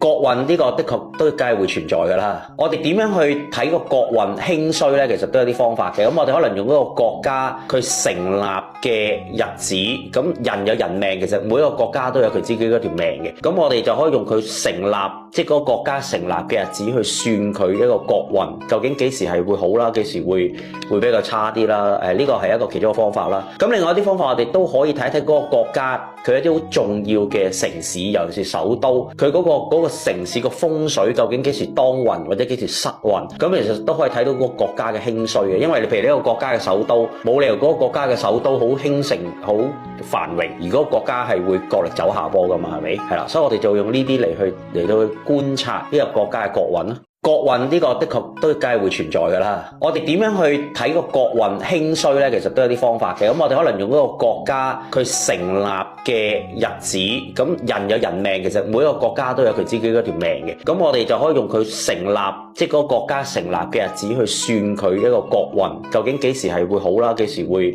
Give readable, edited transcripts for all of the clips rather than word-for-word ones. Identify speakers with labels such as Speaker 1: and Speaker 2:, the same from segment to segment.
Speaker 1: 國運呢個的確都梗係會存在㗎啦。我哋點樣去睇個國運興衰咧？其實都有啲方法嘅。咁我哋可能用嗰個國家佢成立嘅日子，咁人有人命，其實每一個國家都有佢自己嗰條命嘅。咁我哋就可以用佢成立，即係嗰個國家成立嘅日子去算佢一個國運，究竟幾時係會好啦，幾時會比較差啲啦？呢個係一個其中嘅方法啦。咁另外一啲方法，我哋都可以睇一睇嗰個國家佢一啲好重要嘅城市，尤其是首都，佢嗰個城市個風水究竟幾時當運或者幾時失運？咁其實都可以睇到嗰個國家嘅興衰嘅。因為你譬如呢個國家嘅首都，冇理由嗰個國家嘅首都好興盛、好繁榮，而嗰個國家係會角力走下坡㗎嘛？係咪？係啦，所以我哋就用呢啲嚟到去觀察呢個國家嘅國運啦。國運呢個的確都梗係會存在㗎啦。我哋點樣去睇個國運興衰咧？其實都有啲方法嘅。咁我哋可能用嗰個國家佢成立嘅日子，咁人有人命，其實每一個國家都有佢自己嗰條命嘅。咁我哋就可以用佢成立，即係嗰個國家成立嘅日子去算佢一個國運，究竟幾時係會好啦，幾時會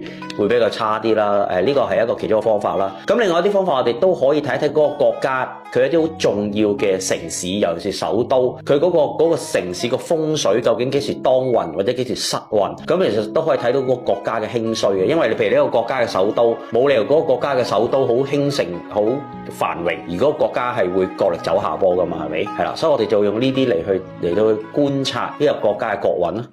Speaker 1: 比較差啲啦？呢個係一個其中嘅方法啦。咁另外一啲方法，我哋都可以睇一睇嗰個國家佢一啲好重要嘅城市，尤其是首都，佢嗰個城市個風水究竟幾時當運或者幾時失運？咁其實都可以睇到嗰個國家嘅興衰嘅。因為你譬如呢個國家嘅首都，冇理由嗰個國家嘅首都好興盛、好繁榮，而嗰個國家係會角力走下坡㗎嘛？係咪？係啦，所以我哋就用呢啲嚟到去觀察呢個國家嘅國運啦。